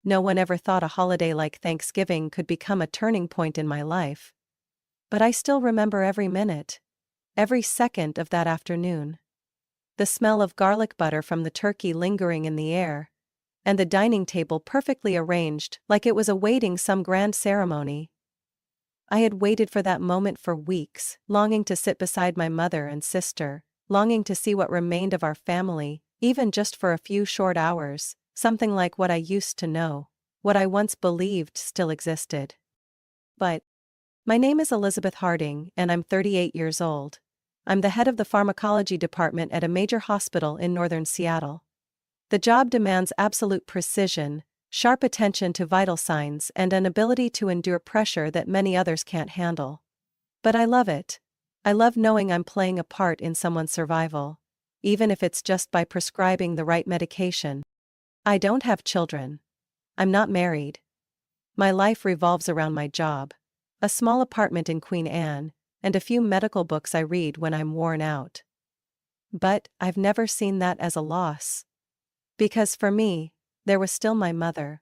No one ever thought a holiday like Thanksgiving could become a turning point in my life. But I still remember every minute, every second of that afternoon. The smell of garlic butter from the turkey lingering in the air, and the dining table perfectly arranged like it was awaiting some grand ceremony. I had waited for that moment for weeks, longing to sit beside my mother and sister, longing to see what remained of our family, even just for a few short hours, something like what I used to know, what I once believed still existed. But my name is Elizabeth Harding, and I'm 38 years old. I'm the head of the pharmacology department at a major hospital in northern Seattle. The job demands absolute precision, sharp attention to vital signs, and an ability to endure pressure that many others can't handle. But I love it. I love knowing I'm playing a part in someone's survival, even if it's just by prescribing the right medication. I don't have children. I'm not married. My life revolves around my job, a small apartment in Queen Anne, and a few medical books I read when I'm worn out. But I've never seen that as a loss. Because for me, there was still my mother,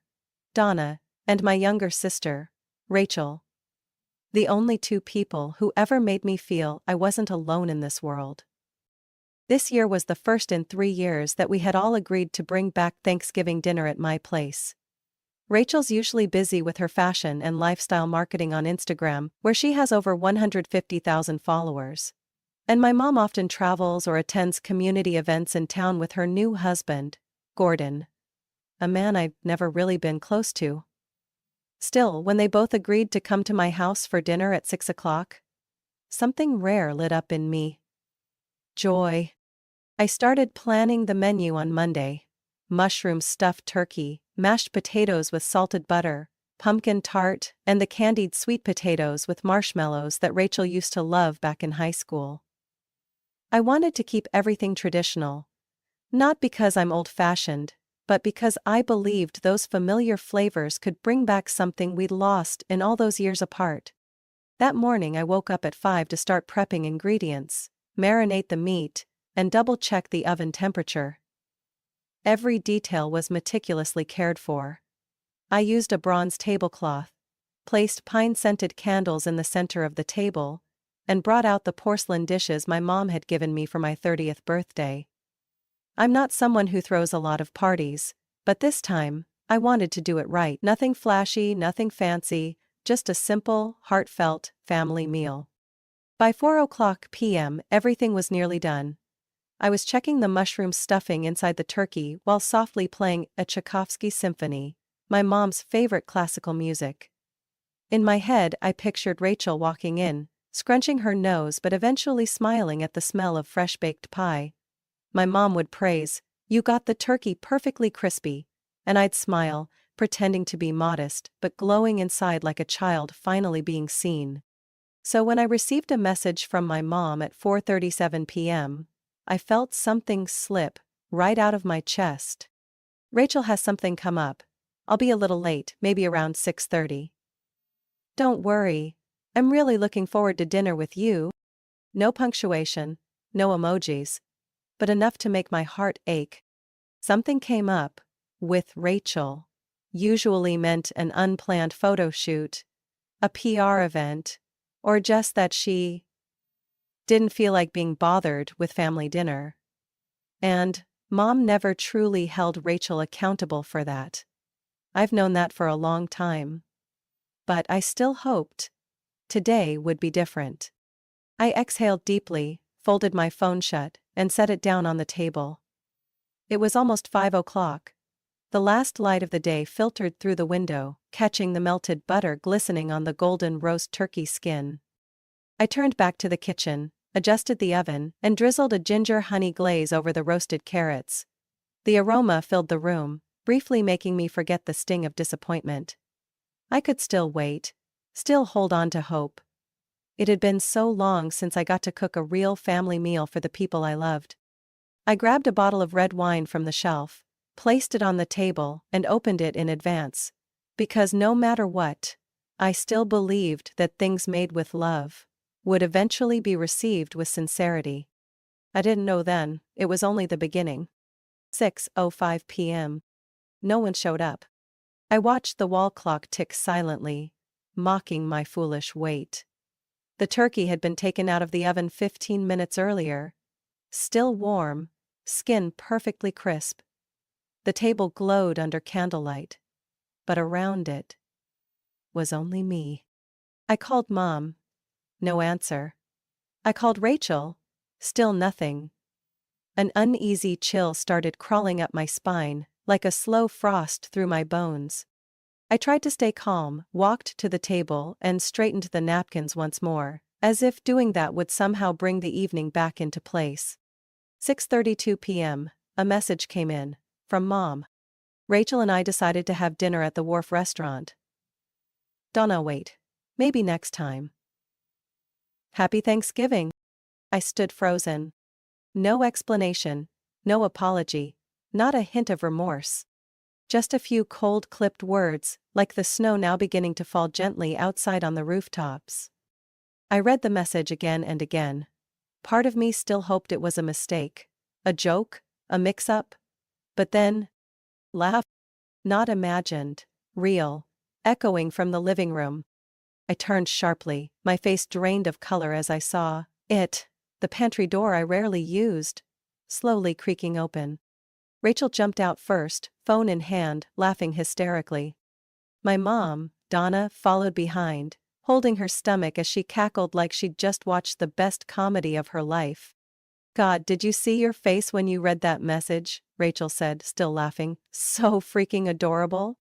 Donna, and my younger sister, Rachel. The only two people who ever made me feel I wasn't alone in this world. This year was the first in 3 years that we had all agreed to bring back Thanksgiving dinner at my place. Rachel's usually busy with her fashion and lifestyle marketing on Instagram, where she has over 150,000 followers. And my mom often travels or attends community events in town with her new husband, Gordon. A man I've never really been close to. Still, when they both agreed to come to my house for dinner at 6 o'clock, something rare lit up in me. Joy. I started planning the menu on Monday. Mushroom stuffed turkey, mashed potatoes with salted butter, pumpkin tart, and the candied sweet potatoes with marshmallows that Rachel used to love back in high school. I wanted to keep everything traditional. Not because I'm old-fashioned, but because I believed those familiar flavors could bring back something we'd lost in all those years apart. That morning I woke up at 5 to start prepping ingredients, marinate the meat, and double-check the oven temperature. Every detail was meticulously cared for. I used a bronze tablecloth, placed pine-scented candles in the center of the table, and brought out the porcelain dishes my mom had given me for my 30th birthday. I'm not someone who throws a lot of parties, but this time, I wanted to do it right. Nothing flashy, nothing fancy, just a simple, heartfelt, family meal. By 4 p.m., everything was nearly done. I was checking the mushroom stuffing inside the turkey while softly playing a Tchaikovsky symphony, my mom's favorite classical music. In my head, I pictured Rachel walking in, scrunching her nose but eventually smiling at the smell of fresh-baked pie. My mom would praise, "You got the turkey perfectly crispy," and I'd smile, pretending to be modest but glowing inside like a child finally being seen. So when I received a message from my mom at 4:37 p.m., I felt something slip right out of my chest. "Rachel has something come up. I'll be a little late, maybe around 6:30. "Don't worry. I'm really looking forward to dinner with you." No punctuation, no emojis, but enough to make my heart ache. Something came up, with Rachel. Usually meant an unplanned photo shoot, a PR event, or just that she didn't feel like being bothered with family dinner. And Mom never truly held Rachel accountable for that. I've known that for a long time. But I still hoped today would be different. I exhaled deeply, folded my phone shut, and set it down on the table. It was almost 5 o'clock. The last light of the day filtered through the window, catching the melted butter glistening on the golden roast turkey skin. I turned back to the kitchen, adjusted the oven, and drizzled a ginger honey glaze over the roasted carrots. The aroma filled the room, briefly making me forget the sting of disappointment. I could still wait, still hold on to hope. It had been so long since I got to cook a real family meal for the people I loved. I grabbed a bottle of red wine from the shelf, placed it on the table, and opened it in advance. Because no matter what, I still believed that things made with love would eventually be received with sincerity. I didn't know then, it was only the beginning. 6:05 p.m. No one showed up. I watched the wall clock tick silently, mocking my foolish wait. The turkey had been taken out of the oven 15 minutes earlier. Still warm, skin perfectly crisp. The table glowed under candlelight. But around it was only me. I called Mom. No answer. I called Rachel. Still nothing. An uneasy chill started crawling up my spine, like a slow frost through my bones. I tried to stay calm, walked to the table, and straightened the napkins once more, as if doing that would somehow bring the evening back into place. 6:32 p.m., a message came in, from Mom. Rachel and I decided to have dinner at the Wharf restaurant. Donna, wait. Maybe next time. Happy Thanksgiving. I stood frozen. No explanation, no apology, not a hint of remorse. Just a few cold clipped words, like the snow now beginning to fall gently outside on the rooftops. I read the message again and again. Part of me still hoped it was a mistake, a joke, a mix-up. But then, laugh, not imagined, real, echoing from the living room. I turned sharply, my face drained of color as I saw it, the pantry door I rarely used, slowly creaking open. Rachel jumped out first, phone in hand, laughing hysterically. My mom, Donna, followed behind, holding her stomach as she cackled like she'd just watched the best comedy of her life. God, did you see your face when you read that message? Rachel said, still laughing. So freaking adorable.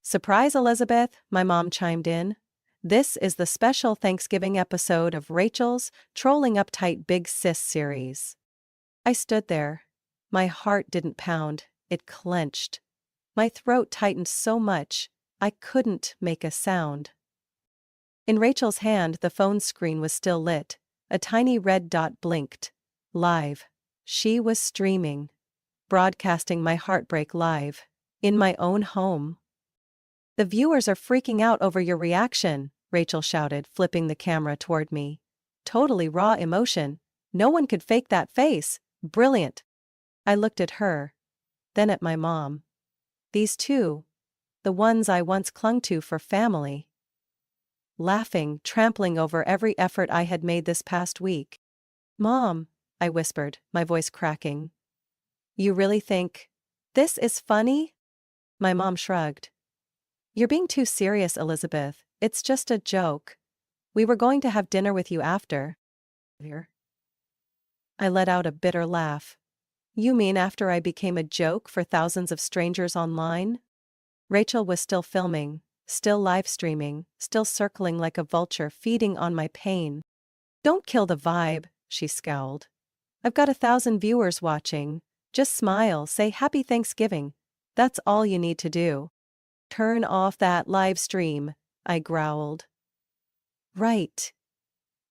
Surprise, Elizabeth, my mom chimed in. This is the special Thanksgiving episode of Rachel's Trolling Uptight Big Sis series. I stood there. My heart didn't pound, it clenched. My throat tightened so much, I couldn't make a sound. In Rachel's hand, the phone screen was still lit. A tiny red dot blinked. Live. She was streaming. Broadcasting my heartbreak live. In my own home. The viewers are freaking out over your reaction, Rachel shouted, flipping the camera toward me. Totally raw emotion. No one could fake that face. Brilliant. I looked at her. Then at my mom. These two. The ones I once clung to for family. Laughing, trampling over every effort I had made this past week. Mom, I whispered, my voice cracking. You really think this is funny? My mom shrugged. You're being too serious, Elizabeth. It's just a joke. We were going to have dinner with you after. I let out a bitter laugh. You mean after I became a joke for thousands of strangers online? Rachel was still filming, still live streaming, still circling like a vulture feeding on my pain. Don't kill the vibe, she scowled. I've got 1,000 viewers watching. Just smile, say Happy Thanksgiving. That's all you need to do. Turn off that live stream, I growled. Right.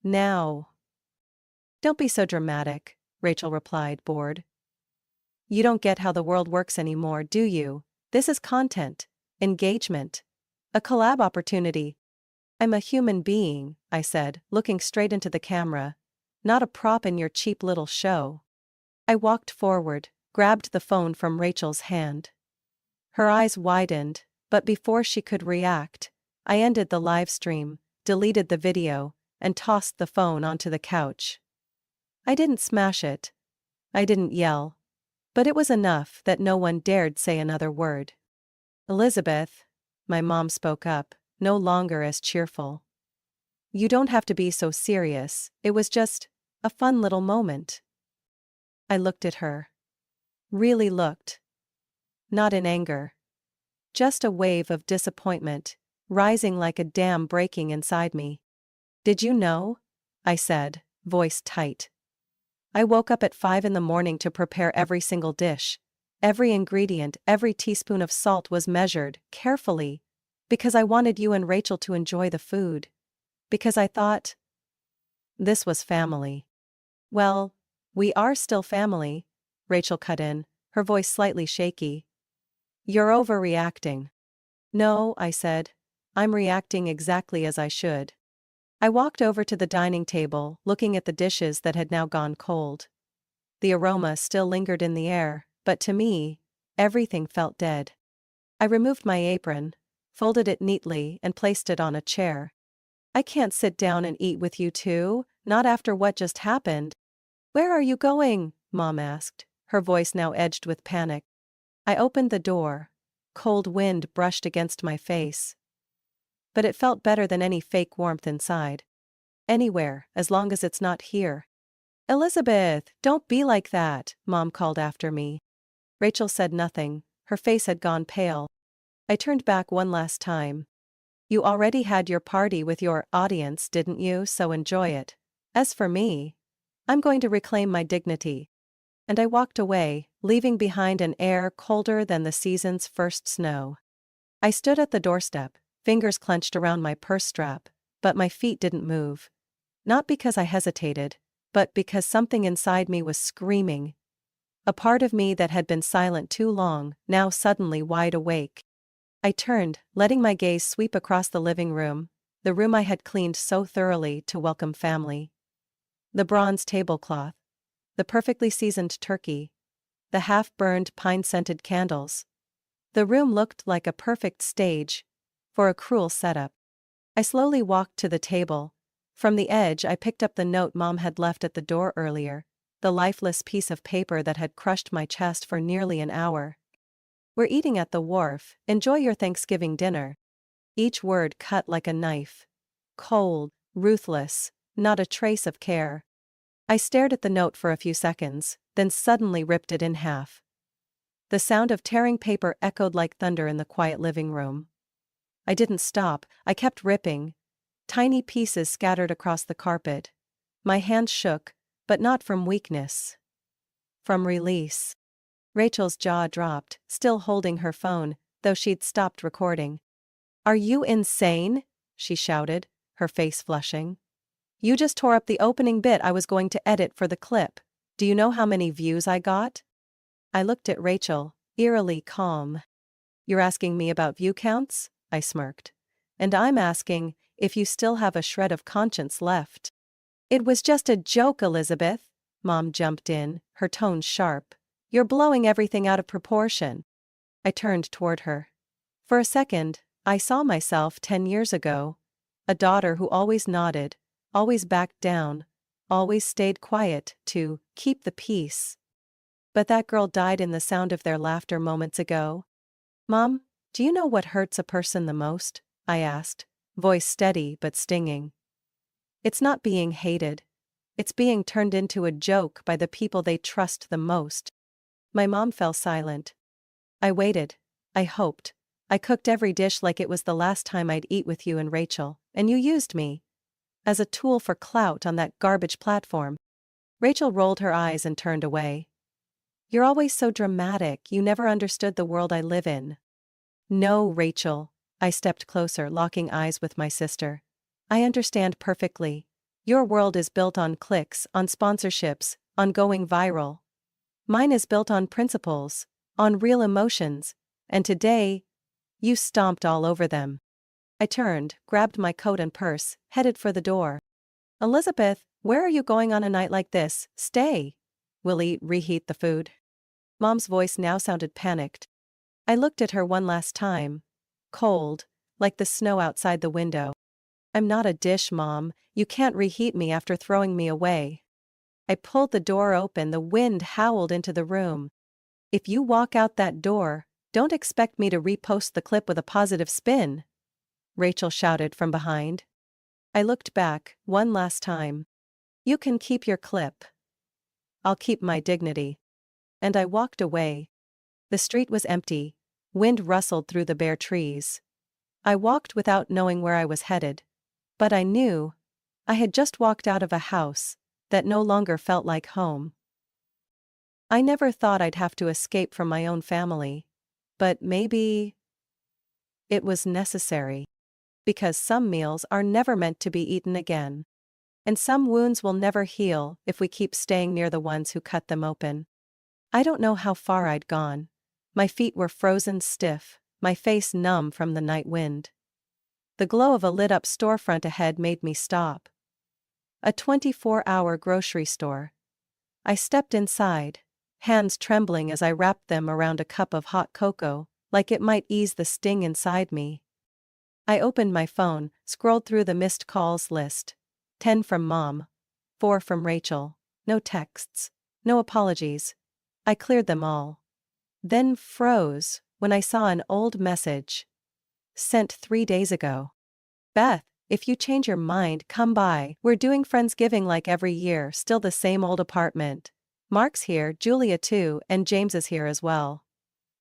Now. Don't be so dramatic, Rachel replied, bored. You don't get how the world works anymore, do you? This is content, engagement, a collab opportunity. I'm a human being, I said, looking straight into the camera, not a prop in your cheap little show. I walked forward, grabbed the phone from Rachel's hand. Her eyes widened, but before she could react, I ended the live stream, deleted the video, and tossed the phone onto the couch. I didn't smash it. I didn't yell. But it was enough that no one dared say another word. Elizabeth, my mom spoke up, no longer as cheerful. You don't have to be so serious, it was just a fun little moment. I looked at her. Really looked. Not in anger. Just a wave of disappointment, rising like a dam breaking inside me. Did you know? I said, voice tight. I woke up at 5 a.m. to prepare every single dish. Every ingredient, every teaspoon of salt was measured, carefully, because I wanted you and Rachel to enjoy the food. Because I thought this was family. Well, we are still family, Rachel cut in, her voice slightly shaky. You're overreacting. No, I said. I'm reacting exactly as I should. I walked over to the dining table, looking at the dishes that had now gone cold. The aroma still lingered in the air, but to me, everything felt dead. I removed my apron, folded it neatly, and placed it on a chair. I can't sit down and eat with you two, not after what just happened. Where are you going? Mom asked, her voice now edged with panic. I opened the door. Cold wind brushed against my face. But it felt better than any fake warmth inside. Anywhere, as long as it's not here. Elizabeth, don't be like that, Mom called after me. Rachel said nothing, her face had gone pale. I turned back one last time. You already had your party with your audience, didn't you? So enjoy it. As for me, I'm going to reclaim my dignity. And I walked away, leaving behind an air colder than the season's first snow. I stood at the doorstep, fingers clenched around my purse strap, but my feet didn't move. Not because I hesitated, but because something inside me was screaming. A part of me that had been silent too long, now suddenly wide awake. I turned, letting my gaze sweep across the living room, the room I had cleaned so thoroughly to welcome family. The bronze tablecloth, the perfectly seasoned turkey, the half-burned pine-scented candles. The room looked like a perfect stage for a cruel setup. I slowly walked to the table. From the edge I picked up the note Mom had left at the door earlier, the lifeless piece of paper that had crushed my chest for nearly an hour. We're eating at the wharf, enjoy your Thanksgiving dinner. Each word cut like a knife. Cold, ruthless, not a trace of care. I stared at the note for a few seconds, then suddenly ripped it in half. The sound of tearing paper echoed like thunder in the quiet living room. I didn't stop, I kept ripping. Tiny pieces scattered across the carpet. My hands shook, but not from weakness. From release. Rachel's jaw dropped, still holding her phone, though she'd stopped recording. Are you insane? She shouted, her face flushing. You just tore up the opening bit I was going to edit for the clip. Do you know how many views I got? I looked at Rachel, eerily calm. You're asking me about view counts? I smirked. And I'm asking if you still have a shred of conscience left. It was just a joke, Elizabeth. Mom jumped in, her tone sharp. You're blowing everything out of proportion. I turned toward her. For a second, I saw myself 10 years ago. A daughter who always nodded, always backed down, always stayed quiet to keep the peace. But that girl died in the sound of their laughter moments ago. Mom, do you know what hurts a person the most? I asked, voice steady but stinging. It's not being hated. It's being turned into a joke by the people they trust the most. My mom fell silent. I waited. I hoped. I cooked every dish like it was the last time I'd eat with you and Rachel, and you used me as a tool for clout on that garbage platform. Rachel rolled her eyes and turned away. You're always so dramatic, you never understood the world I live in. No, Rachel. I stepped closer, locking eyes with my sister. I understand perfectly. Your world is built on clicks, on sponsorships, on going viral. Mine is built on principles, on real emotions, and today, you stomped all over them. I turned, grabbed my coat and purse, headed for the door. Elizabeth, where are you going on a night like this? Stay. We'll reheat the food. Mom's voice now sounded panicked. I looked at her one last time. Cold, like the snow outside the window. I'm not a dish, Mom. You can't reheat me after throwing me away. I pulled the door open, the wind howled into the room. If you walk out that door, don't expect me to repost the clip with a positive spin. Rachel shouted from behind. I looked back, one last time. You can keep your clip. I'll keep my dignity. And I walked away. The street was empty. Wind rustled through the bare trees. I walked without knowing where I was headed. But I knew. I had just walked out of a house that no longer felt like home. I never thought I'd have to escape from my own family. But maybe it was necessary. Because some meals are never meant to be eaten again. And some wounds will never heal if we keep staying near the ones who cut them open. I don't know how far I'd gone. My feet were frozen stiff, my face numb from the night wind. The glow of a lit-up storefront ahead made me stop. A 24-hour grocery store. I stepped inside, hands trembling as I wrapped them around a cup of hot cocoa, like it might ease the sting inside me. I opened my phone, scrolled through the missed calls list. 10 from Mom. 4 from Rachel. No texts. No apologies. I cleared them all. Then froze when I saw an old message. Sent 3 days ago. Beth, if you change your mind, come by. We're doing Friendsgiving like every year, still the same old apartment. Mark's here, Julia too, and James is here as well.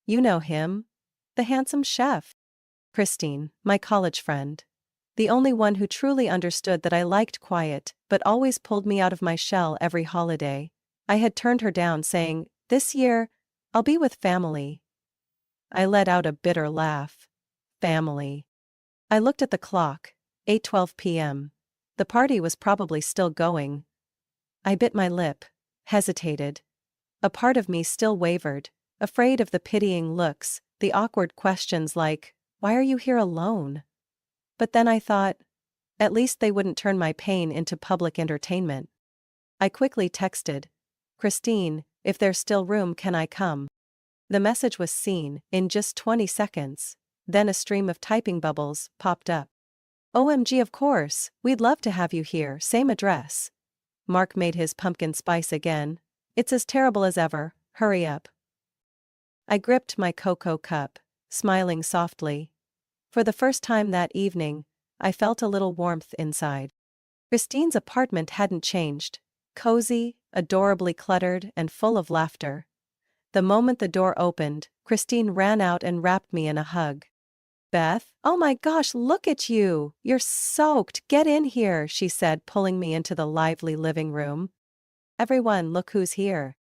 You know him? The handsome chef. Christine, my college friend. The only one who truly understood that I liked quiet, but always pulled me out of my shell every holiday. I had turned her down, saying, "This year, I'll be with family." I let out a bitter laugh. Family. I looked at the clock. 8:12 p.m. The party was probably still going. I bit my lip, hesitated. A part of me still wavered, afraid of the pitying looks, the awkward questions like, "Why are you here alone?" But then I thought, at least they wouldn't turn my pain into public entertainment. I quickly texted, "Christine, if there's still room, can I come?" The message was seen in just 20 seconds. Then a stream of typing bubbles popped up. "OMG, of course, we'd love to have you here, same address." Mark made his pumpkin spice again. "It's as terrible as ever, hurry up." I gripped my cocoa cup, smiling softly. For the first time that evening, I felt a little warmth inside. Christine's apartment hadn't changed. Cozy, adorably cluttered, and full of laughter. The moment the door opened, Christine ran out and wrapped me in a hug. "Beth, oh my gosh, look at you! You're soaked, get in here," she said, pulling me into the lively living room. "Everyone, look who's here."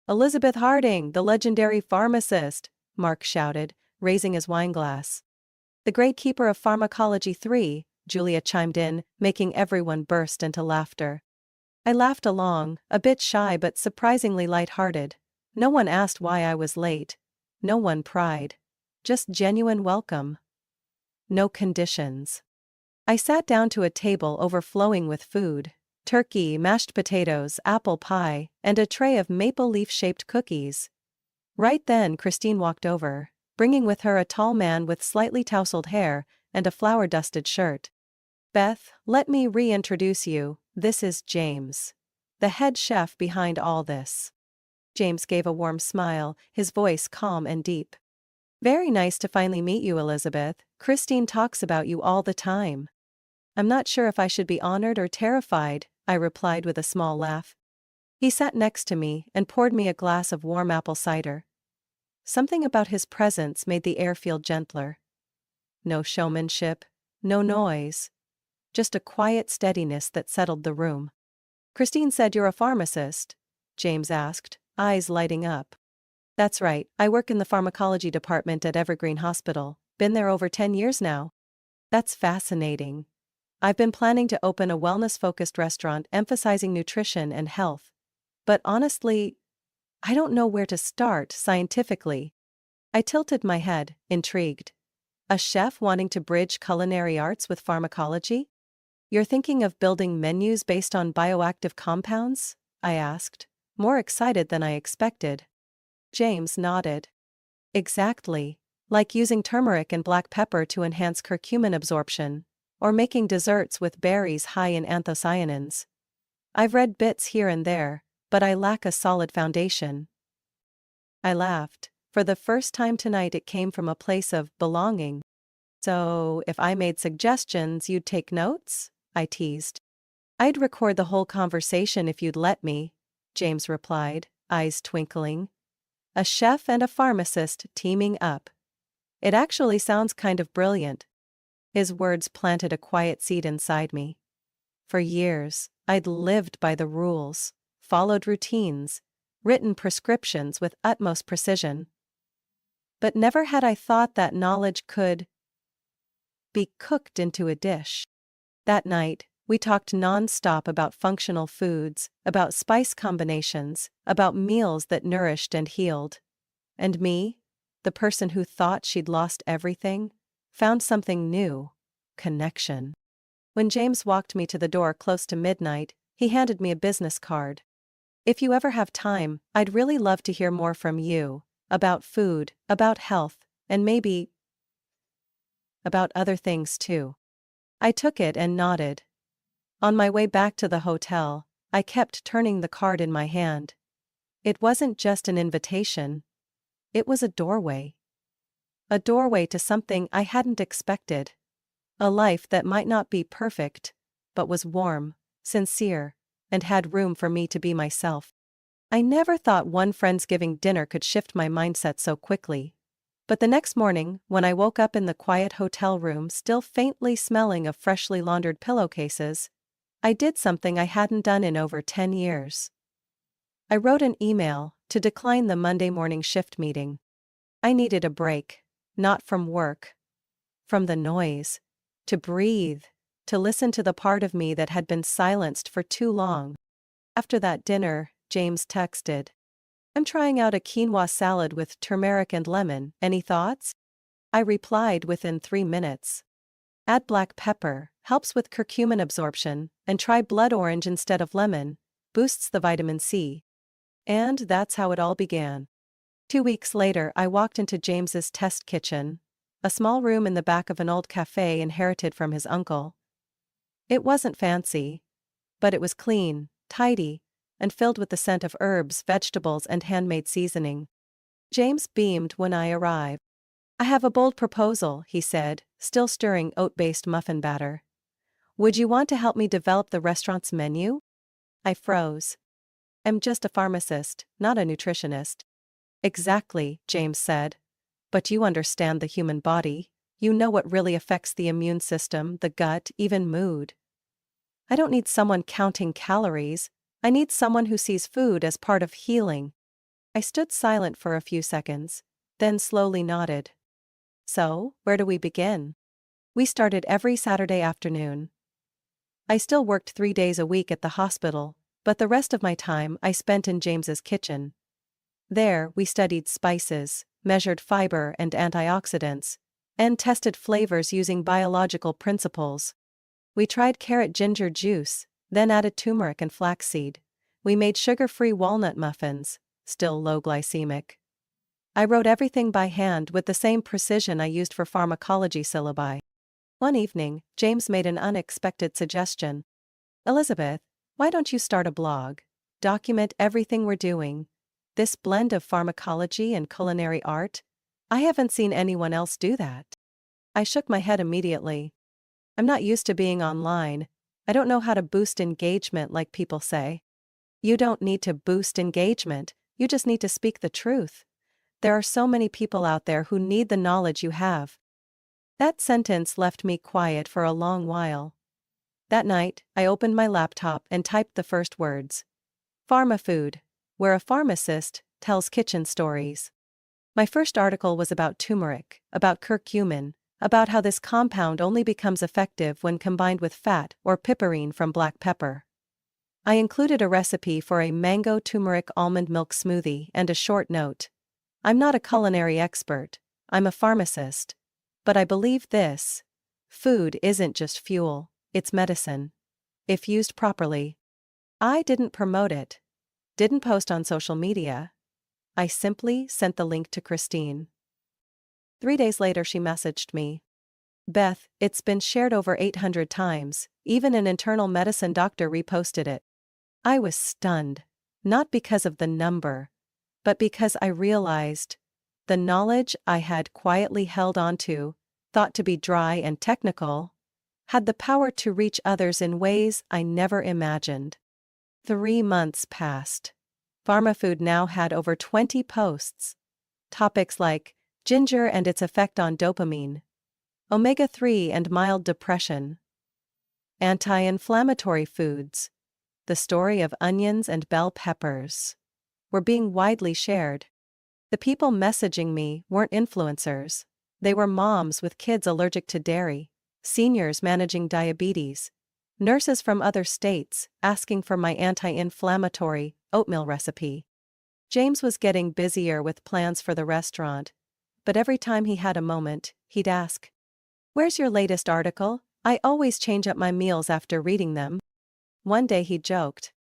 "Elizabeth Harding, the legendary pharmacist," Mark shouted, raising his wineglass. "The great keeper of Pharmacology 3, Julia chimed in, making everyone burst into laughter. I laughed along, a bit shy but surprisingly light-hearted. No one asked why I was late. No one pried. Just genuine welcome. No conditions. I sat down to a table overflowing with food. Turkey, mashed potatoes, apple pie, and a tray of maple leaf-shaped cookies. Right then Christine walked over, bringing with her a tall man with slightly tousled hair and a flour-dusted shirt. "Beth, let me reintroduce you, this is James. The head chef behind all this." James gave a warm smile, his voice calm and deep. "Very nice to finally meet you, Elizabeth. Christine talks about you all the time." "I'm not sure if I should be honored or terrified," I replied with a small laugh. He sat next to me and poured me a glass of warm apple cider. Something about his presence made the air feel gentler. No showmanship, no noise. Just a quiet steadiness that settled the room. "Christine said you're a pharmacist?" James asked, eyes lighting up. "That's right, I work in the pharmacology department at Evergreen Hospital, been there over 10 years now." "That's fascinating. I've been planning to open a wellness-focused restaurant emphasizing nutrition and health. But honestly, I don't know where to start scientifically." I tilted my head, intrigued. "A chef wanting to bridge culinary arts with pharmacology? You're thinking of building menus based on bioactive compounds?" I asked, more excited than I expected. James nodded. "Exactly. Like using turmeric and black pepper to enhance curcumin absorption, or making desserts with berries high in anthocyanins. I've read bits here and there, but I lack a solid foundation." I laughed. For the first time tonight it came from a place of belonging. "So, if I made suggestions, you'd take notes?" I teased. "I'd record the whole conversation if you'd let me," James replied, eyes twinkling. "A chef and a pharmacist teaming up. It actually sounds kind of brilliant." His words planted a quiet seed inside me. For years, I'd lived by the rules, followed routines, written prescriptions with utmost precision. But never had I thought that knowledge could be cooked into a dish. That night, we talked non-stop about functional foods, about spice combinations, about meals that nourished and healed. And me, the person who thought she'd lost everything, found something new: connection. When James walked me to the door close to midnight, he handed me a business card. "If you ever have time, I'd really love to hear more from you, about food, about health, And maybe about other things too. I took it and nodded. On my way back to the hotel, I kept turning the card in my hand. It wasn't just an invitation. It was a doorway. A doorway to something I hadn't expected. A life that might not be perfect, but was warm, sincere, and had room for me to be myself. I never thought one Friendsgiving dinner could shift my mindset so quickly. But the next morning, when I woke up in the quiet hotel room still faintly smelling of freshly laundered pillowcases, I did something I hadn't done in over 10 years. I wrote an email to decline the Monday morning shift meeting. I needed a break, not from work, from the noise, to breathe, to listen to the part of me that had been silenced for too long. After that dinner, James texted, "I'm trying out a quinoa salad with turmeric and lemon, any thoughts?" I replied within 3 minutes. Add black pepper, helps with curcumin absorption, and try blood orange instead of lemon, boosts the vitamin C. And that's how it all began. 2 weeks later, I walked into James's test kitchen, a small room in the back of an old cafe inherited from his uncle. It wasn't fancy, but it was clean, tidy, and filled with the scent of herbs, vegetables, and handmade seasoning. James beamed when I arrived. "I have a bold proposal," he said, still stirring oat-based muffin batter. "Would you want to help me develop the restaurant's menu?" I froze. "I'm just a pharmacist, not a nutritionist." "Exactly," James said. "But you understand the human body. You know what really affects the immune system, the gut, even mood." "I don't need someone counting calories. I need someone who sees food as part of healing." I stood silent for a few seconds, then slowly nodded. "So, where do we begin?" We started every Saturday afternoon. I still worked 3 days a week at the hospital, but the rest of my time I spent in James's kitchen. There, we studied spices, measured fiber and antioxidants, and tested flavors using biological principles. We tried carrot ginger juice, then added turmeric and flaxseed. We made sugar-free walnut muffins, still low glycemic. I wrote everything by hand with the same precision I used for pharmacology syllabi. One evening, James made an unexpected suggestion. "Elizabeth, why don't you start a blog? Document everything we're doing. This blend of pharmacology and culinary art? I haven't seen anyone else do that." I shook my head immediately. "I'm not used to being online. I don't know how to boost engagement like people say." "You don't need to boost engagement, you just need to speak the truth. There are so many people out there who need the knowledge you have." That sentence left me quiet for a long while. That night, I opened my laptop and typed the first words. "Pharmafood, where a pharmacist tells kitchen stories." My first article was about turmeric, about curcumin, about how this compound only becomes effective when combined with fat or piperine from black pepper. I included a recipe for a mango turmeric almond milk smoothie and a short note. "I'm not a culinary expert, I'm a pharmacist. But I believe this: food isn't just fuel, it's medicine. If used properly." I didn't promote it. Didn't post on social media. I simply sent the link to Christine. 3 days later she messaged me. "Beth, it's been shared over 800 times, even an internal medicine doctor reposted it." I was stunned, not because of the number, but because I realized the knowledge I had quietly held onto, thought to be dry and technical, had the power to reach others in ways I never imagined. 3 months passed. Pharmafood now had over 20 posts. Topics like ginger and its effect on dopamine, omega-3 and mild depression, anti-inflammatory foods, the story of onions and bell peppers, were being widely shared. The people messaging me weren't influencers. They were moms with kids allergic to dairy, seniors managing diabetes, nurses from other states asking for my anti-inflammatory oatmeal recipe. James was getting busier with plans for the restaurant, but every time he had a moment, he'd ask, "Where's your latest article? I always change up my meals after reading them." One day he joked,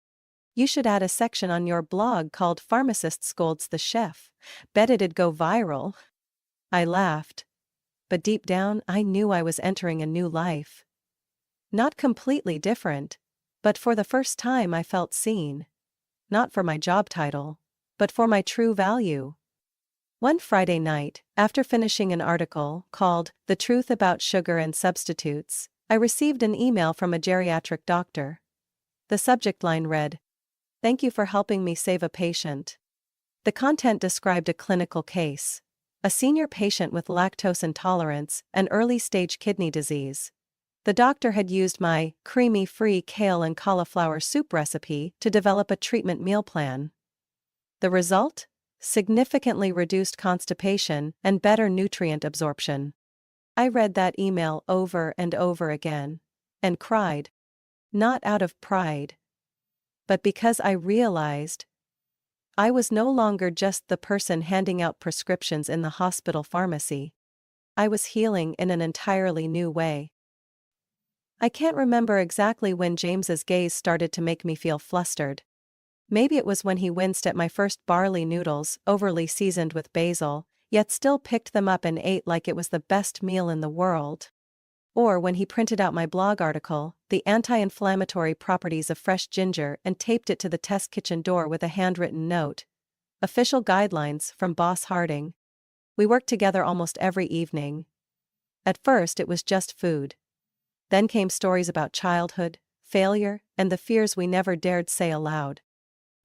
"You should add a section on your blog called 'Pharmacist Scolds the Chef. Bet it'd go viral." I laughed. But deep down, I knew I was entering a new life. Not completely different, but for the first time I felt seen. Not for my job title, but for my true value. One Friday night, after finishing an article called "The Truth About Sugar and Substitutes," I received an email from a geriatric doctor. The subject line read, "Thank you for helping me save a patient." The content described a clinical case. A senior patient with lactose intolerance and early-stage kidney disease. The doctor had used my creamy-free kale and cauliflower soup recipe to develop a treatment meal plan. The result? Significantly reduced constipation and better nutrient absorption. I read that email over and over again. And cried. Not out of pride. But because I realized I was no longer just the person handing out prescriptions in the hospital pharmacy. I was healing in an entirely new way. I can't remember exactly when James's gaze started to make me feel flustered. Maybe it was when he winced at my first barley noodles, overly seasoned with basil, yet still picked them up and ate like it was the best meal in the world. Or when he printed out my blog article, The Anti-Inflammatory Properties of Fresh Ginger, and taped it to the test kitchen door with a handwritten note. Official guidelines from Boss Harding. We worked together almost every evening. At first it was just food. Then came stories about childhood, failure, and the fears we never dared say aloud.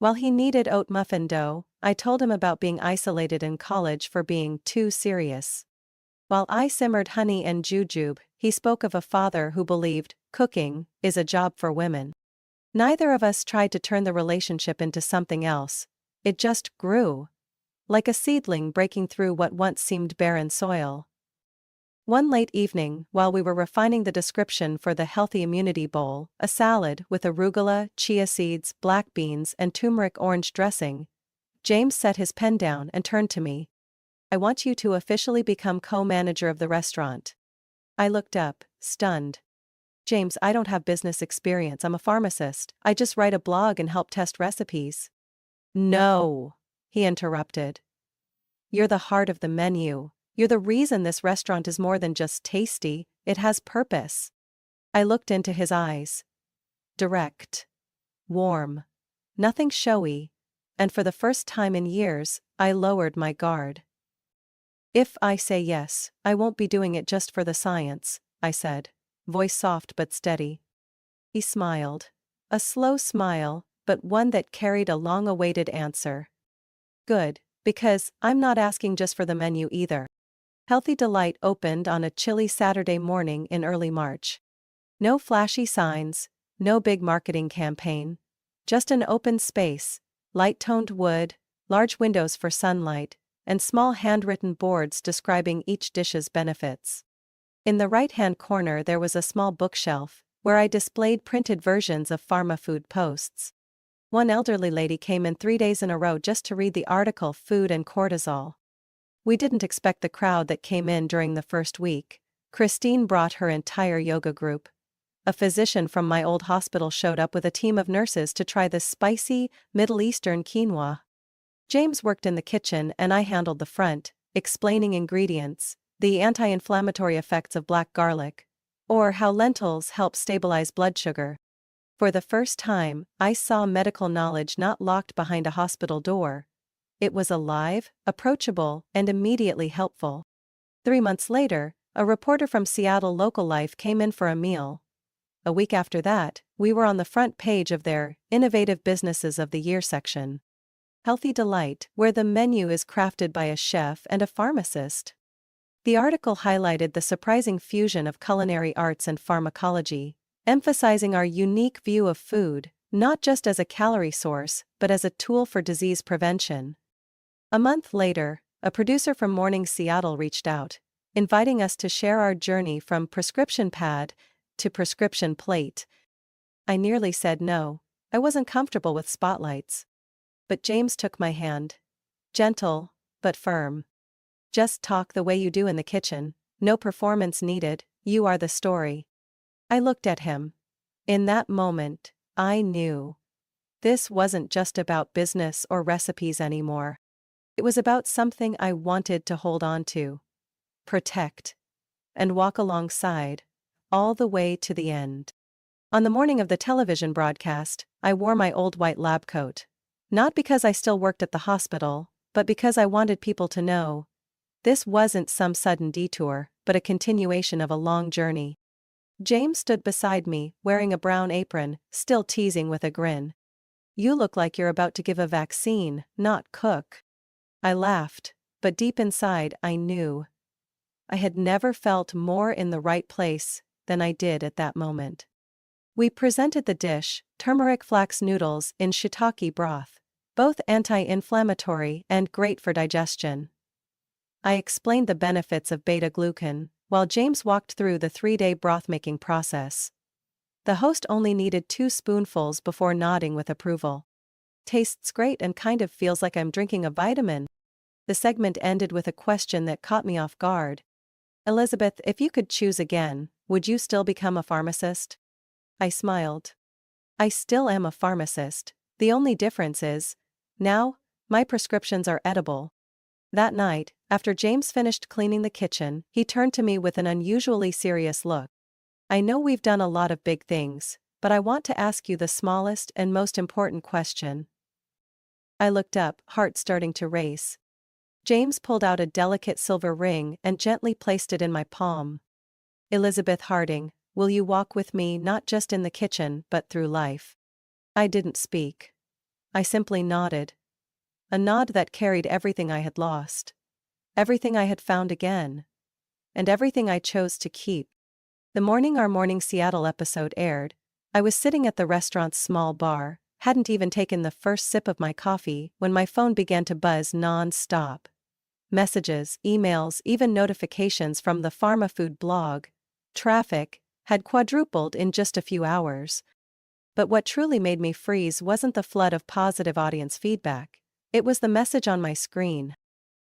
While he kneaded oat muffin dough, I told him about being isolated in college for being too serious. While I simmered honey and jujube, he spoke of a father who believed cooking is a job for women. Neither of us tried to turn the relationship into something else. It just grew. Like a seedling breaking through what once seemed barren soil. One late evening, while we were refining the description for the Healthy Immunity Bowl, a salad with arugula, chia seeds, black beans, and turmeric orange dressing, James set his pen down and turned to me. "I want you to officially become co-manager of the restaurant." I looked up, stunned. "James, I don't have business experience. I'm a pharmacist. I just write a blog and help test recipes." "No," he interrupted. "You're the heart of the menu. You're the reason this restaurant is more than just tasty, it has purpose." I looked into his eyes. Direct. Warm. Nothing showy. And for the first time in years, I lowered my guard. "If I say yes, I won't be doing it just for the science," I said, voice soft but steady. He smiled. A slow smile, but one that carried a long-awaited answer. "Good, because I'm not asking just for the menu either." Healthy Delight opened on a chilly Saturday morning in early March. No flashy signs, no big marketing campaign. Just an open space, light-toned wood, large windows for sunlight, and small handwritten boards describing each dish's benefits. In the right-hand corner there was a small bookshelf, where I displayed printed versions of pharma food posts. One elderly lady came in 3 days in a row just to read the article Food and Cortisol. We didn't expect the crowd that came in during the first week. Christine brought her entire yoga group. A physician from my old hospital showed up with a team of nurses to try the spicy, Middle Eastern quinoa. James worked in the kitchen and I handled the front, explaining ingredients, the anti-inflammatory effects of black garlic, or how lentils help stabilize blood sugar. For the first time, I saw medical knowledge not locked behind a hospital door. It was alive, approachable, and immediately helpful. 3 months later, a reporter from Seattle Local Life came in for a meal. A week after that, we were on the front page of their Innovative Businesses of the Year section. Healthy Delight, where the menu is crafted by a chef and a pharmacist. The article highlighted the surprising fusion of culinary arts and pharmacology, emphasizing our unique view of food, not just as a calorie source, but as a tool for disease prevention. A month later, a producer from Morning Seattle reached out, inviting us to share our journey from prescription pad to prescription plate. I nearly said no. I wasn't comfortable with spotlights. But James took my hand. Gentle, but firm. "Just talk the way you do in the kitchen. No performance needed, you are the story." I looked at him. In that moment, I knew. This wasn't just about business or recipes anymore. It was about something I wanted to hold on to. protect, and walk alongside, all the way to the end. On the morning of the television broadcast, I wore my old white lab coat. Not because I still worked at the hospital, but because I wanted people to know this wasn't some sudden detour, but a continuation of a long journey. James stood beside me, wearing a brown apron, still teasing with a grin. "You look like you're about to give a vaccine, not cook." I laughed, but deep inside I knew I had never felt more in the right place than I did at that moment. We presented the dish, turmeric flax noodles in shiitake broth, both anti-inflammatory and great for digestion. I explained the benefits of beta-glucan, while James walked through the 3-day broth-making process. The host only needed 2 spoonfuls before nodding with approval. "Tastes great and kind of feels like I'm drinking a vitamin." The segment ended with a question that caught me off guard. "Elizabeth, if you could choose again, would you still become a pharmacist?" I smiled. I still am a pharmacist. The only difference is, now, my prescriptions are edible. That night, after James finished cleaning the kitchen, he turned to me with an unusually serious look. "I know we've done a lot of big things, but I want to ask you the smallest and most important question." I looked up, heart starting to race. James pulled out a delicate silver ring and gently placed it in my palm. "Elizabeth Harding, will you walk with me not just in the kitchen but through life?" I didn't speak. I simply nodded. A nod that carried everything I had lost, everything I had found again, and everything I chose to keep. The morning our Morning Seattle episode aired, I was sitting at the restaurant's small bar, hadn't even taken the first sip of my coffee when my phone began to buzz non-stop. Messages, emails, even notifications from the pharma food blog. Traffic had quadrupled in just a few hours. But what truly made me freeze wasn't the flood of positive audience feedback. It was the message on my screen.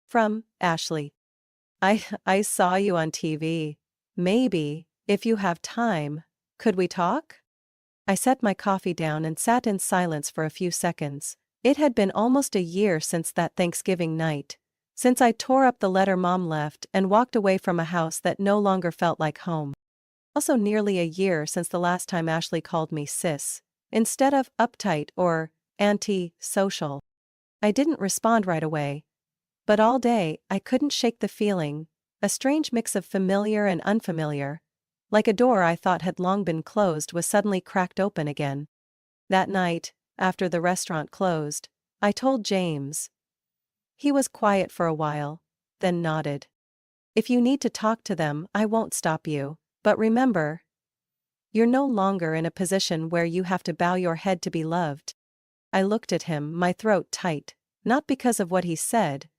From Ashley. I saw you on TV. Maybe, if you have time, could we talk?" I set my coffee down and sat in silence for a few seconds. It had been almost a year since that Thanksgiving night, since I tore up the letter Mom left and walked away from a house that no longer felt like home. Also nearly a year since the last time Ashley called me sis, instead of uptight or anti-social. I didn't respond right away, but all day I couldn't shake the feeling, a strange mix of familiar and unfamiliar, like a door I thought had long been closed was suddenly cracked open again. That night, after the restaurant closed, I told James. He was quiet for a while, then nodded. "If you need to talk to them, I won't stop you, but remember, you're no longer in a position where you have to bow your head to be loved." I looked at him, my throat tight, not because of what he said,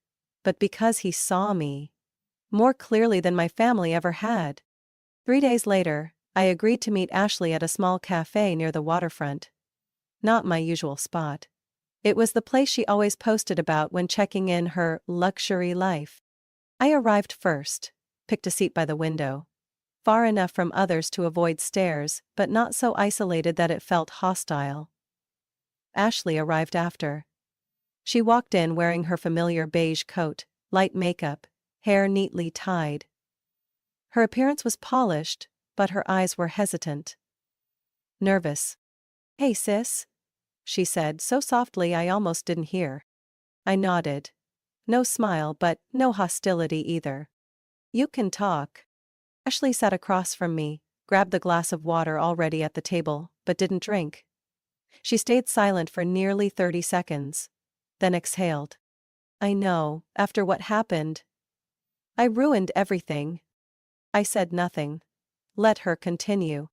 but because he saw me more clearly than my family ever had. 3 days later, I agreed to meet Ashley at a small cafe near the waterfront. Not my usual spot. It was the place she always posted about when checking in her luxury life. I arrived first, picked a seat by the window. Far enough from others to avoid stares, but not so isolated that it felt hostile. Ashley arrived after. She walked in wearing her familiar beige coat, light makeup, hair neatly tied. Her appearance was polished, but her eyes were hesitant. Nervous. "Hey sis," she said so softly I almost didn't hear. I nodded. No smile, but no hostility either. "You can talk." Ashley sat across from me, grabbed the glass of water already at the table, but didn't drink. She stayed silent for nearly 30 seconds, then exhaled. "I know, after what happened, I ruined everything." I said nothing. Let her continue.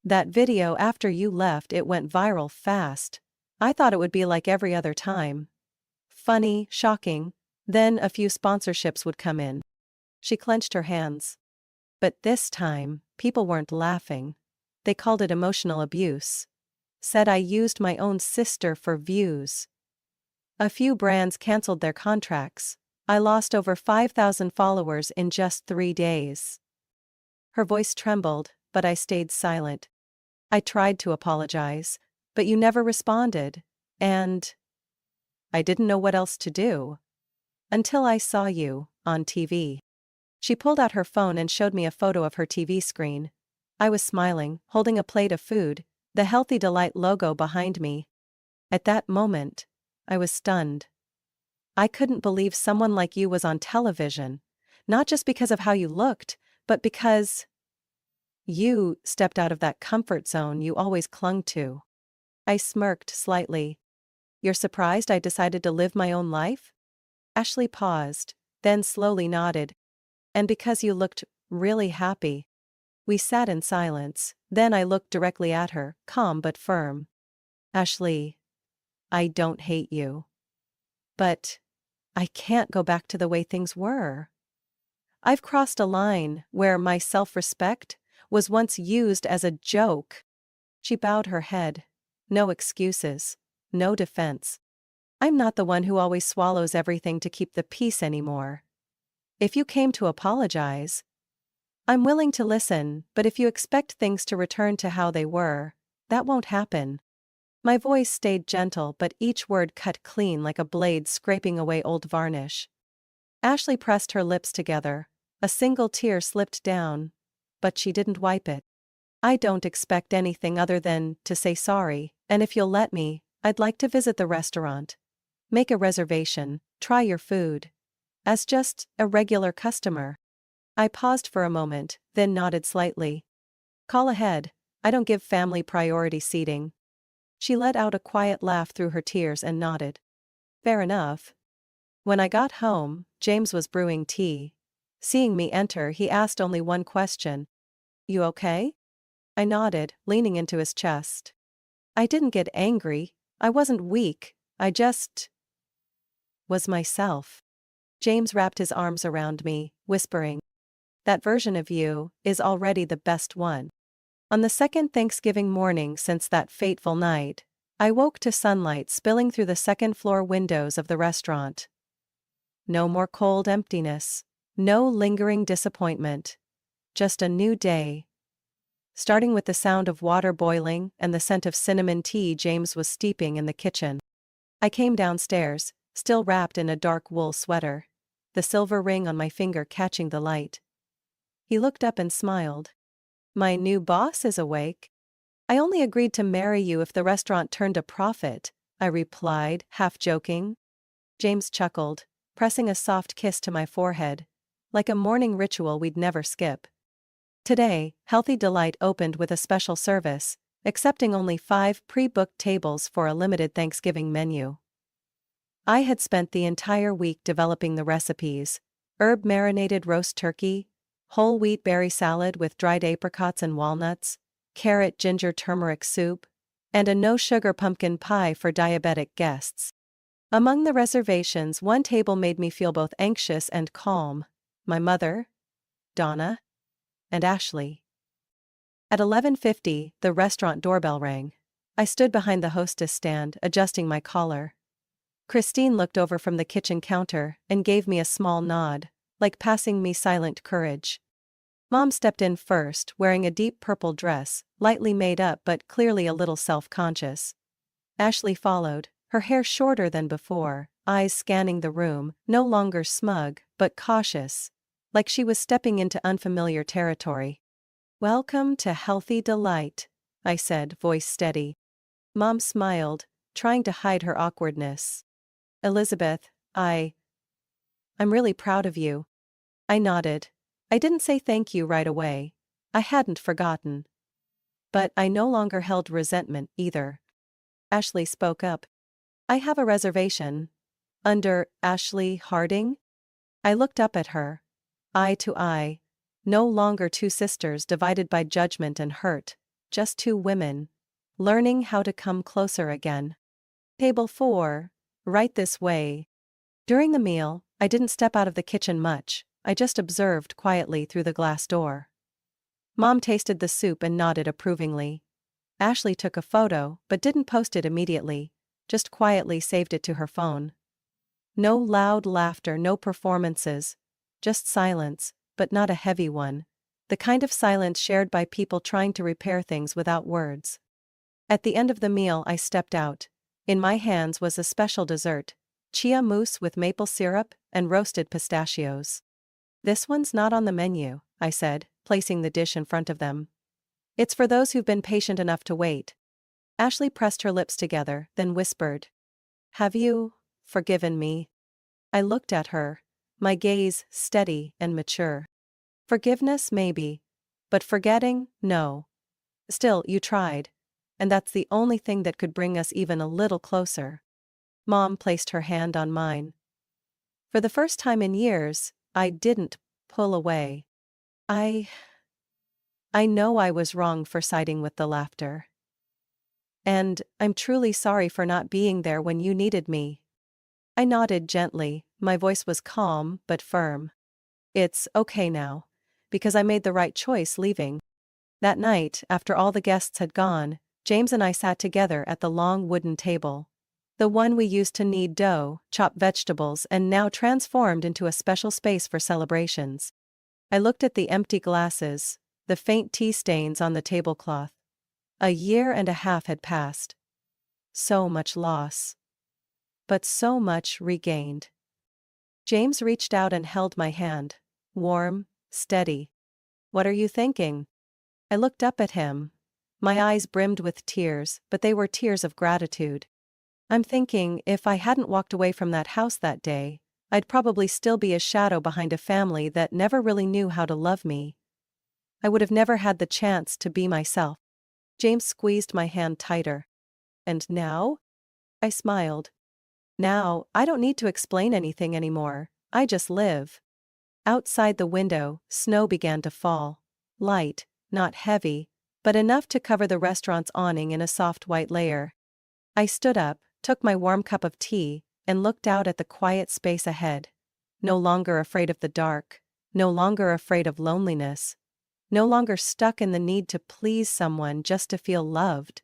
"That video after you left, it went viral fast. I thought it would be like every other time. Funny, shocking, then a few sponsorships would come in." She clenched her hands. "But this time, people weren't laughing. They called it emotional abuse. Said I used my own sister for views. A few brands canceled their contracts. I lost over 5,000 followers in just 3 days." Her voice trembled, but I stayed silent. "I tried to apologize, but you never responded, and I didn't know what else to do. Until I saw you on TV." She pulled out her phone and showed me a photo of her TV screen. I was smiling, holding a plate of food, the Healthy Delight logo behind me. At that moment, I was stunned. I couldn't believe someone like you was on television, not just because of how you looked, but because you stepped out of that comfort zone you always clung to. I smirked slightly. You're surprised I decided to live my own life? Ashley paused, then slowly nodded. And because you looked really happy. We sat in silence, then I looked directly at her, calm but firm. Ashley, I don't hate you. But I can't go back to the way things were. I've crossed a line where my self-respect was once used as a joke. She bowed her head. No excuses. No defense. I'm not the one who always swallows everything to keep the peace anymore. If you came to apologize, I'm willing to listen, but if you expect things to return to how they were, that won't happen. My voice stayed gentle, but each word cut clean like a blade scraping away old varnish. Ashley pressed her lips together. A single tear slipped down, but she didn't wipe it. I don't expect anything other than to say sorry, and if you'll let me, I'd like to visit the restaurant. Make a reservation, try your food. As just a regular customer. I paused for a moment, then nodded slightly. Call ahead, I don't give family priority seating. She let out a quiet laugh through her tears and nodded. Fair enough. When I got home, James was brewing tea. Seeing me enter, he asked only one question. You okay? I nodded, leaning into his chest. I didn't get angry, I wasn't weak, I just was myself. James wrapped his arms around me, whispering, that version of you is already the best one. On the second Thanksgiving morning since that fateful night, I woke to sunlight spilling through the second-floor windows of the restaurant. No more cold emptiness. No lingering disappointment. Just a new day. Starting with the sound of water boiling and the scent of cinnamon tea James was steeping in the kitchen. I came downstairs, still wrapped in a dark wool sweater, the silver ring on my finger catching the light. He looked up and smiled. My new boss is awake. I only agreed to marry you if the restaurant turned a profit, I replied, half joking. James chuckled, pressing a soft kiss to my forehead, like a morning ritual we'd never skip. Today, Healthy Delight opened with a special service, accepting only 5 pre-booked tables for a limited Thanksgiving menu. I had spent the entire week developing the recipes: herb-marinated roast turkey, whole wheat berry salad with dried apricots and walnuts, carrot ginger turmeric soup, and a no-sugar pumpkin pie for diabetic guests. Among the reservations, one table made me feel both anxious and calm: my mother, Donna, and Ashley. At 11:50, the restaurant doorbell rang. I stood behind the hostess stand, adjusting my collar. Christine looked over from the kitchen counter and gave me a small nod, like passing me silent courage. Mom stepped in first, wearing a deep purple dress, lightly made up but clearly a little self-conscious. Ashley followed, her hair shorter than before, eyes scanning the room, no longer smug, but cautious, like she was stepping into unfamiliar territory. Welcome to Healthy Delight, I said, voice steady. Mom smiled, trying to hide her awkwardness. Elizabeth, I'm really proud of you. I nodded. I didn't say thank you right away. I hadn't forgotten. But I no longer held resentment either. Ashley spoke up. I have a reservation. Under Ashley Harding? I looked up at her. Eye to eye. No longer two sisters divided by judgment and hurt, just two women, learning how to come closer again. Table 4, right this way. During the meal, I didn't step out of the kitchen much, I just observed quietly through the glass door. Mom tasted the soup and nodded approvingly. Ashley took a photo, but didn't post it immediately, just quietly saved it to her phone. No loud laughter, no performances, just silence, but not a heavy one, the kind of silence shared by people trying to repair things without words. At the end of the meal, I stepped out. In my hands was a special dessert: chia mousse with maple syrup and roasted pistachios. This one's not on the menu, I said, placing the dish in front of them. It's for those who've been patient enough to wait. Ashley pressed her lips together, then whispered, "Have you forgiven me?" I looked at her, my gaze steady and mature. Forgiveness, maybe. But forgetting, no. Still, you tried. And that's the only thing that could bring us even a little closer. Mom placed her hand on mine. For the first time in years, I didn't pull away. I know I was wrong for siding with the laughter. And I'm truly sorry for not being there when you needed me. I nodded gently, my voice was calm but firm. It's okay now. Because I made the right choice leaving. That night, after all the guests had gone, James and I sat together at the long wooden table. The one we used to knead dough, chop vegetables, and now transformed into a special space for celebrations. I looked at the empty glasses, the faint tea stains on the tablecloth. 1.5 years had passed. So much loss. But so much regained. James reached out and held my hand. Warm, steady. "What are you thinking?" I looked up at him. My eyes brimmed with tears, but they were tears of gratitude. "I'm thinking if I hadn't walked away from that house that day, I'd probably still be a shadow behind a family that never really knew how to love me. I would have never had the chance to be myself." James squeezed my hand tighter. "And now?" I smiled. "Now, I don't need to explain anything anymore, I just live." Outside the window, snow began to fall. Light, not heavy, but enough to cover the restaurant's awning in a soft white layer. I stood up, took my warm cup of tea, and looked out at the quiet space ahead. No longer afraid of the dark, no longer afraid of loneliness, no longer stuck in the need to please someone just to feel loved.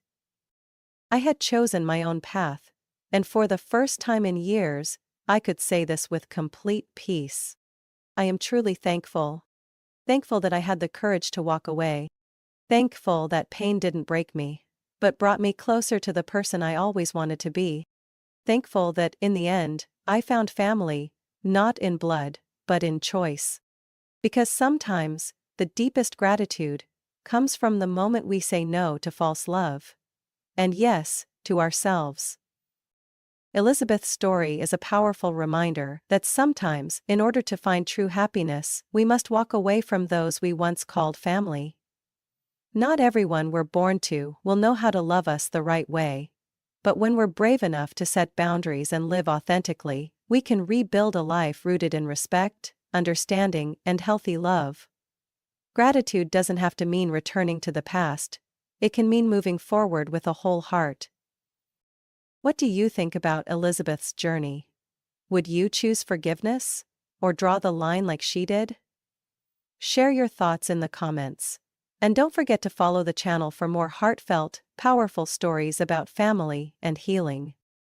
I had chosen my own path, and for the first time in years, I could say this with complete peace. I am truly thankful. Thankful that I had the courage to walk away. Thankful that pain didn't break me, but brought me closer to the person I always wanted to be. Thankful that, in the end, I found family, not in blood, but in choice. Because sometimes, the deepest gratitude comes from the moment we say no to false love. And yes, to ourselves. Elizabeth's story is a powerful reminder that sometimes, in order to find true happiness, we must walk away from those we once called family. Not everyone we're born to will know how to love us the right way. But when we're brave enough to set boundaries and live authentically, we can rebuild a life rooted in respect, understanding, and healthy love. Gratitude doesn't have to mean returning to the past. It can mean moving forward with a whole heart. What do you think about Elizabeth's journey? Would you choose forgiveness? Or draw the line like she did? Share your thoughts in the comments. And don't forget to follow the channel for more heartfelt, powerful stories about family and healing.